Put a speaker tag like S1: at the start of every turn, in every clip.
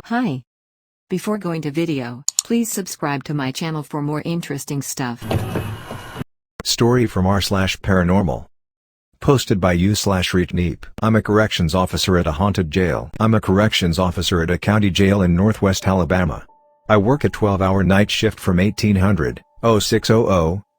S1: Hi. Before going to video, please subscribe to my channel for more interesting stuff.
S2: Story from r/paranormal. Posted by u/reetneep. I'm a corrections officer at a haunted jail. I'm a corrections officer at a county jail in northwest Alabama. I work a 12-hour night shift from 1800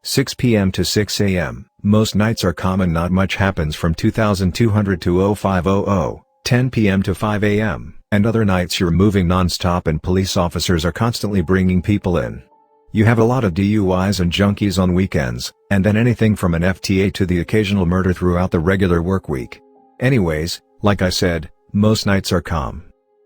S2: 6 p.m. to 6 a.m. Most nights are common. Not much happens from 2200 to 0500 10 p.m. to 5 a.m. And other nights you're moving non-stop and police officers are constantly bringing people in. You have a lot of DUIs and junkies on weekends, and then anything from an FTA to the occasional murder throughout the regular work week. Anyways, like I said, most nights are calm.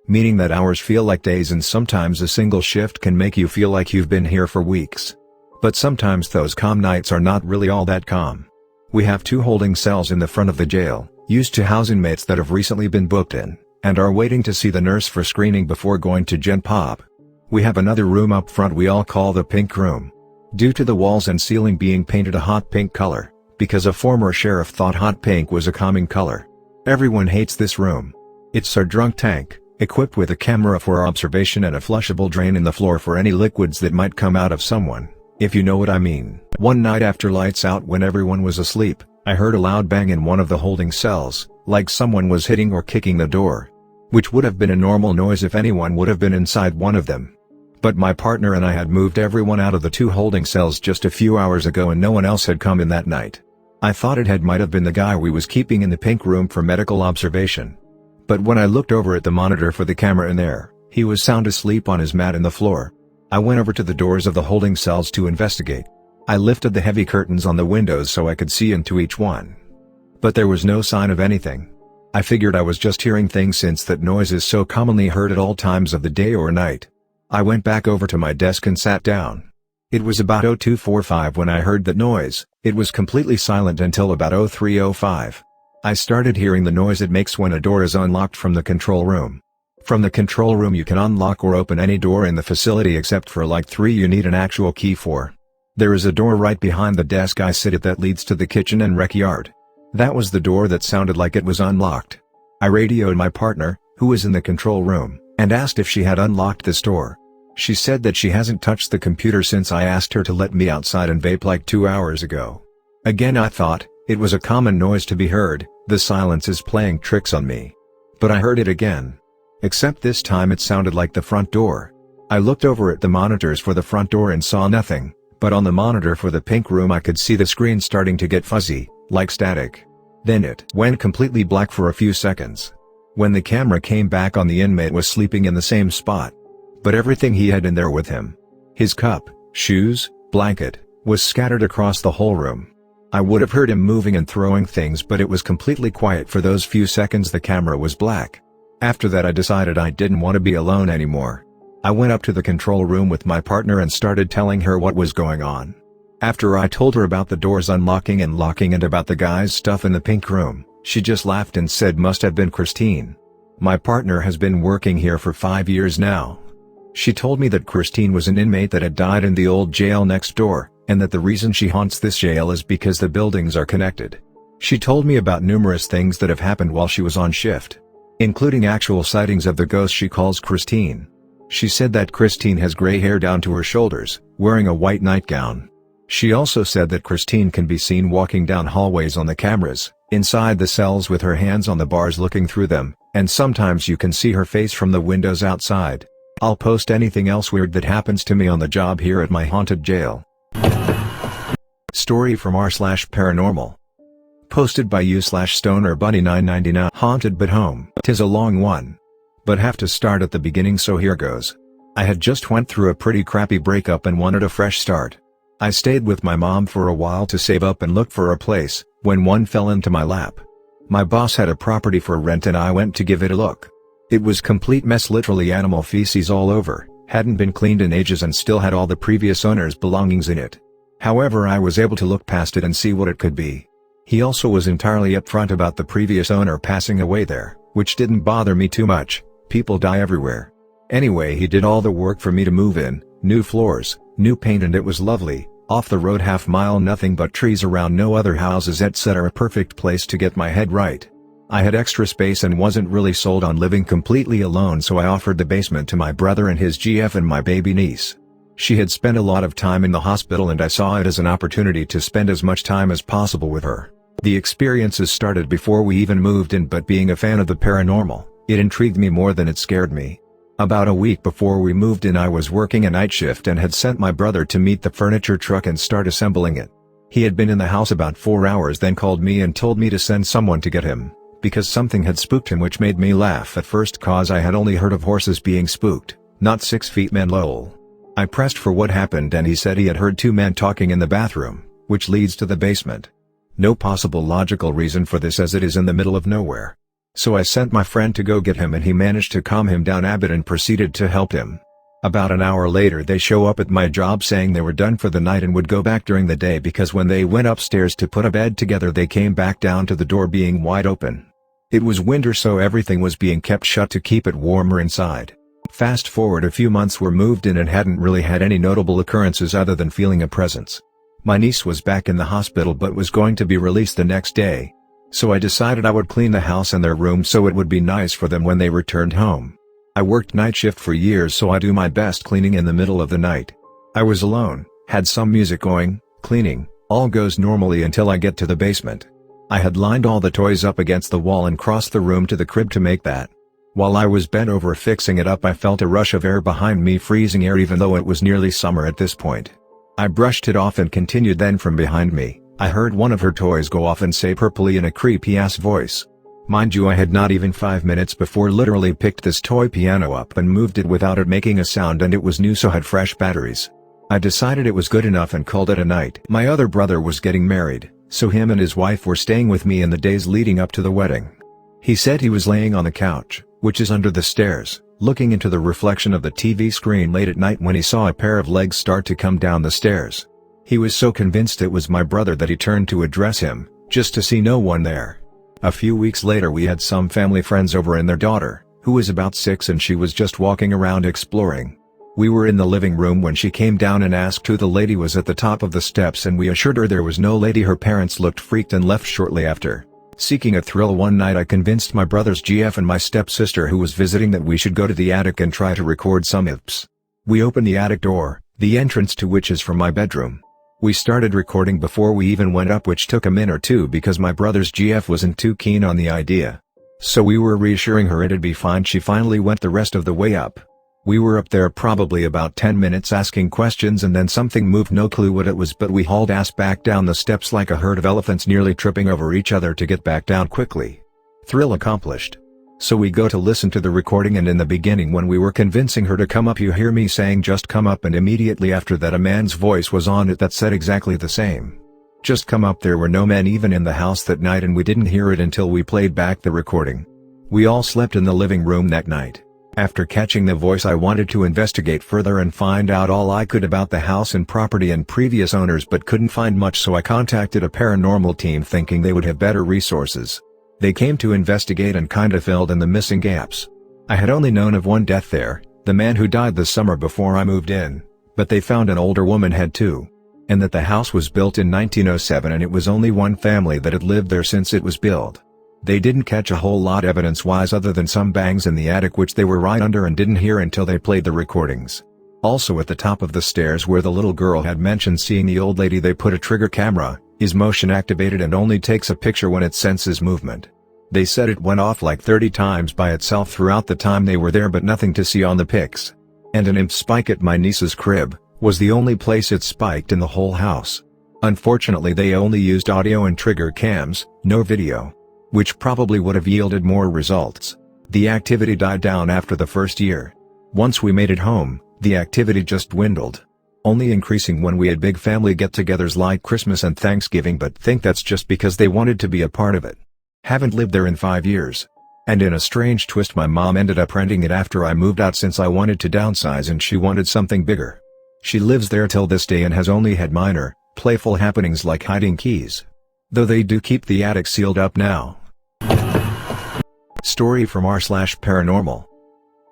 S2: Meaning that hours feel like days, and sometimes a single shift can make you feel like you've been here for weeks. But sometimes those calm nights are not really all that calm. We have 2 holding cells in the front of the jail, used to house inmates that have recently been booked in, and are waiting to see the nurse for screening before going to Gen Pop. We have another room up front we all call the pink room. Due to the walls and ceiling being painted a hot pink color, because a former sheriff thought hot pink was a calming color. Everyone hates this room. It's our drunk tank, equipped with a camera for observation and a flushable drain in the floor for any liquids that might come out of someone, if you know what I mean. One night after lights out, when everyone was asleep, I heard a loud bang in one of the holding cells, like someone was hitting or kicking the door. Which would have been a normal noise if anyone would have been inside one of them. But my partner and I had moved everyone out of the 2 holding cells just a few hours ago, and no one else had come in that night. I thought it might have been the guy we was keeping in the pink room for medical observation. But when I looked over at the monitor for the camera in there, he was sound asleep on his mat in the floor. I went over to the doors of the holding cells to investigate. I lifted the heavy curtains on the windows so I could see into each one. But there was no sign of anything. I figured I was just hearing things, since that noise is so commonly heard at all times of the day or night. I went back over to my desk and sat down. It was about 0245 when I heard that noise. It was completely silent until about 0305. I started hearing the noise it makes when a door is unlocked from the control room. From the control room you can unlock or open any door in the facility except for like 3 you need an actual key for. There is a door right behind the desk I sit at that leads to the kitchen and rec yard. That was the door that sounded like it was unlocked. I radioed my partner, who was in the control room, and asked if she had unlocked this door. She said that she hasn't touched the computer since I asked her to let me outside and vape like 2 hours ago. Again, I thought it was a common noise to be heard. The silence is playing tricks on me. But I heard it again. Except this time it sounded like the front door. I looked over at the monitors for the front door and saw nothing, but on the monitor for the pink room I could see the screen starting to get fuzzy, like static. Then it went completely black for a few seconds. When the camera came back on, the inmate was sleeping in the same spot. But everything he had in there with him, his cup, shoes, blanket, was scattered across the whole room. I would have heard him moving and throwing things, but it was completely quiet for those few seconds the camera was black. After that I decided I didn't want to be alone anymore. I went up to the control room with my partner and started telling her what was going on. After I told her about the doors unlocking and locking and about the guy's stuff in the pink room, she just laughed and said must have been Christine. My partner has been working here for 5 years now. She told me that Christine was an inmate that had died in the old jail next door, and that the reason she haunts this jail is because the buildings are connected. She told me about numerous things that have happened while she was on shift, including actual sightings of the ghost she calls Christine. She said that Christine has gray hair down to her shoulders, wearing a white nightgown. She also said that Christine can be seen walking down hallways on the cameras, inside the cells with her hands on the bars looking through them, and sometimes you can see her face from the windows outside. I'll post anything else weird that happens to me on the job here at my haunted jail. Story from r/paranormal. Posted by u/stonerbunny999. Haunted but home. 'Tis a long one, but have to start at the beginning, so here goes. I had just went through a pretty crappy breakup and wanted a fresh start. I stayed with my mom for a while to save up and look for a place, when one fell into my lap. My boss had a property for rent and I went to give it a look. It was complete mess, literally animal feces all over, hadn't been cleaned in ages and still had all the previous owner's belongings in it. However, I was able to look past it and see what it could be. He also was entirely upfront about the previous owner passing away there, which didn't bother me too much. People die everywhere. Anyway, he did all the work for me to move in, new floors, new paint, and it was lovely. Off the road half mile, nothing but trees around, no other houses, etc. A perfect place to get my head right. I had extra space and wasn't really sold on living completely alone, so I offered the basement to my brother and his GF and my baby niece. She had spent a lot of time in the hospital and I saw it as an opportunity to spend as much time as possible with her. The experiences started before we even moved in, but being a fan of the paranormal, it intrigued me more than it scared me. About a week before we moved in, I was working a night shift and had sent my brother to meet the furniture truck and start assembling it. He had been in the house about 4 hours, then called me and told me to send someone to get him, because something had spooked him, which made me laugh at first cause I had only heard of horses being spooked, not 6 feet men lol. I pressed for what happened and he said he had heard 2 men talking in the bathroom, which leads to the basement. No possible logical reason for this as it is in the middle of nowhere. So I sent my friend to go get him and he managed to calm him down a bit and proceeded to help him. About an hour later they show up at my job saying they were done for the night and would go back during the day, because when they went upstairs to put a bed together they came back down to the door being wide open. It was winter, so everything was being kept shut to keep it warmer inside. Fast forward a few months, were moved in and hadn't really had any notable occurrences other than feeling a presence. My niece was back in the hospital but was going to be released the next day. So I decided I would clean the house and their room so it would be nice for them when they returned home. I worked night shift for years, so I do my best cleaning in the middle of the night. I was alone, had some music going, cleaning, all goes normally until I get to the basement. I had lined all the toys up against the wall and crossed the room to the crib to make that. While I was bent over fixing it up, I felt a rush of air behind me, freezing air even though it was nearly summer at this point. I brushed it off and continued. Then from behind me, I heard one of her toys go off and say purpley in a creepy-ass voice. Mind you, I had not even 5 minutes before literally picked this toy piano up and moved it without it making a sound, and it was new so had fresh batteries. I decided it was good enough and called it a night. My other brother was getting married, so him and his wife were staying with me in the days leading up to the wedding. He said he was laying on the couch, which is under the stairs, looking into the reflection of the TV screen late at night when he saw a pair of legs start to come down the stairs. He was so convinced it was my brother that he turned to address him, just to see no one there. A few weeks later we had some family friends over and their daughter, who was about 6, and she was just walking around exploring. We were in the living room when she came down and asked who the lady was at the top of the steps, and we assured her there was no lady. Her parents looked freaked and left shortly after. Seeking a thrill one night, I convinced my brother's GF and my stepsister who was visiting that we should go to the attic and try to record some IPs. We opened the attic door, the entrance to which is from my bedroom. We started recording before we even went up, which took a minute or two because my brother's GF wasn't too keen on the idea. So we were reassuring her it'd be fine. She finally went the rest of the way up. We were up there probably about 10 minutes asking questions, and then something moved, no clue what it was, but we hauled ass back down the steps like a herd of elephants, nearly tripping over each other to get back down quickly. Thrill accomplished. So we go to listen to the recording, and in the beginning when we were convincing her to come up, you hear me saying just come up, and immediately after that a man's voice was on it that said exactly the same. Just come up. There were no men even in the house that night, and we didn't hear it until we played back the recording. We all slept in the living room that night. After catching the voice, I wanted to investigate further and find out all I could about the house and property and previous owners, but couldn't find much, so I contacted a paranormal team thinking they would have better resources. They came to investigate and kinda filled in the missing gaps. I had only known of one death there, the man who died the summer before I moved in, but they found an older woman had too. And that the house was built in 1907 and it was only one family that had lived there since it was built. They didn't catch a whole lot evidence-wise other than some bangs in the attic, which they were right under and didn't hear until they played the recordings. Also at the top of the stairs where the little girl had mentioned seeing the old lady, they put a trigger camera, is motion activated and only takes a picture when it senses movement. They said it went off like 30 times by itself throughout the time they were there, but nothing to see on the pics. And an imp spike at my niece's crib was the only place it spiked in the whole house. Unfortunately they only used audio and trigger cams, no video, which probably would have yielded more results. The activity died down after the first year. Once we made it home, the activity just dwindled, only increasing when we had big family get-togethers like Christmas and Thanksgiving, but think that's just because they wanted to be a part of it. Haven't lived there in 5 years. And in a strange twist, my mom ended up renting it after I moved out since I wanted to downsize and she wanted something bigger. She lives there till this day and has only had minor, playful happenings like hiding keys. Though they do keep the attic sealed up now. Story from r/paranormal.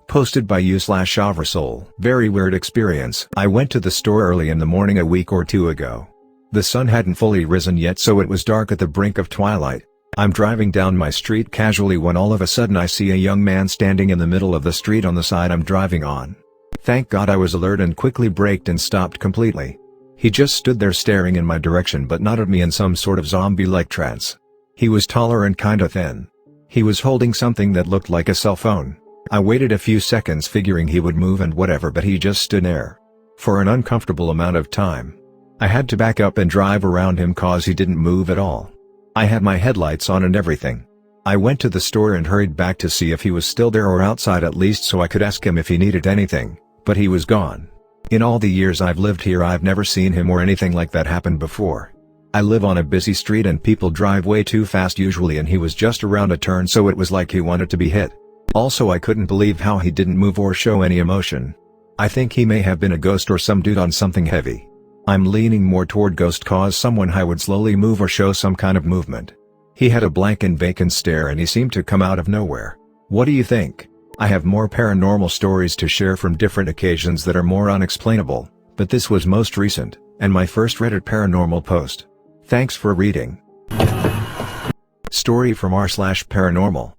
S2: Posted by u/Oversoul. Very weird experience. I went to the store early in the morning a week or two ago. The sun hadn't fully risen yet, so it was dark at the brink of twilight. I'm driving down my street casually when all of a sudden I see a young man standing in the middle of the street on the side I'm driving on. Thank God I was alert and quickly braked and stopped completely. He just stood there staring in my direction but not at me in some sort of zombie-like trance. He was taller and kinda thin. He was holding something that looked like a cell phone. I waited a few seconds figuring he would move and whatever, but he just stood there for an uncomfortable amount of time. I had to back up and drive around him cause he didn't move at all. I had my headlights on and everything. I went to the store and hurried back to see if he was still there or outside at least so I could ask him if he needed anything, but he was gone. In all the years I've lived here I've never seen him or anything like that happen before. I live on a busy street and people drive way too fast usually, and he was just around a turn so it was like he wanted to be hit. Also, I couldn't believe how he didn't move or show any emotion. I think he may have been a ghost or some dude on something heavy. I'm leaning more toward ghost cause someone high would slowly move or show some kind of movement. He had a blank and vacant stare and he seemed to come out of nowhere. What do you think? I have more paranormal stories to share from different occasions that are more unexplainable, but this was most recent, and my first Reddit paranormal post. Thanks for reading. Story from r/paranormal.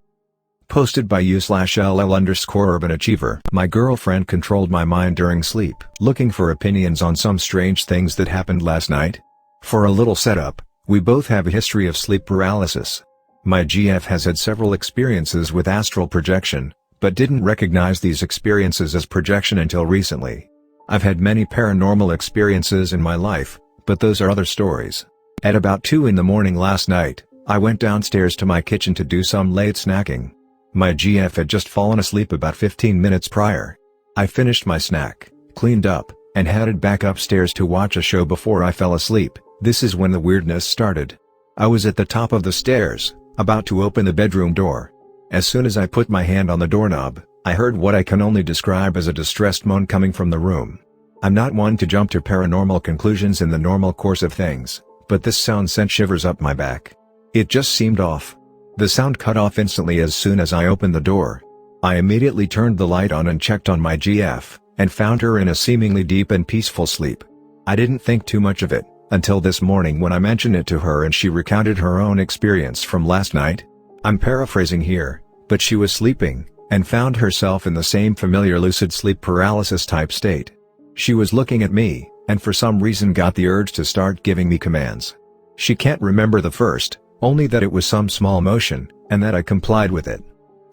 S2: Posted by u/ll_urban achiever. My girlfriend controlled my mind during sleep, looking for opinions on some strange things that happened last night. For a little setup, we both have a history of sleep paralysis. My GF has had several experiences with astral projection, but didn't recognize these experiences as projection until recently. I've had many paranormal experiences in my life, but those are other stories. At about 2 in the morning last night, I went downstairs to my kitchen to do some late snacking. My GF had just fallen asleep about 15 minutes prior. I finished my snack, cleaned up, and headed back upstairs to watch a show before I fell asleep. This is when the weirdness started. I was at the top of the stairs, about to open the bedroom door. As soon as I put my hand on the doorknob, I heard what I can only describe as a distressed moan coming from the room. I'm not one to jump to paranormal conclusions in the normal course of things, but this sound sent shivers up my back. It just seemed off. The sound cut off instantly as soon as I opened the door. I immediately turned the light on and checked on my GF, and found her in a seemingly deep and peaceful sleep. I didn't think too much of it, until this morning when I mentioned it to her and she recounted her own experience from last night. I'm paraphrasing here, but she was sleeping, and found herself in the same familiar lucid sleep paralysis type state. She was looking at me, and for some reason got the urge to start giving me commands. She can't remember the first, only that it was some small motion, and that I complied with it.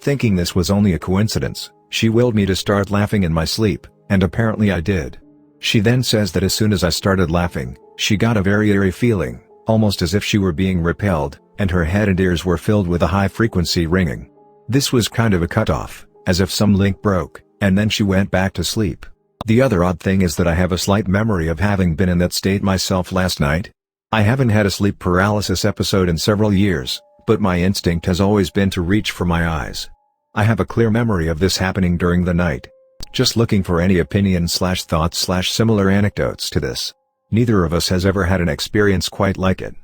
S2: Thinking this was only a coincidence, she willed me to start laughing in my sleep, and apparently I did. She then says that as soon as I started laughing, she got a very eerie feeling, almost as if she were being repelled, and her head and ears were filled with a high-frequency ringing. This was kind of a cutoff, as if some link broke, and then she went back to sleep. The other odd thing is that I have a slight memory of having been in that state myself last night. I haven't had a sleep paralysis episode in several years, but my instinct has always been to reach for my eyes. I have a clear memory of this happening during the night. Just looking for any opinions/thoughts/similar anecdotes to this. Neither of us has ever had an experience quite like it.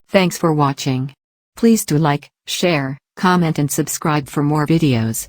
S1: Thanks for watching. Please do like, share, comment and subscribe for more videos.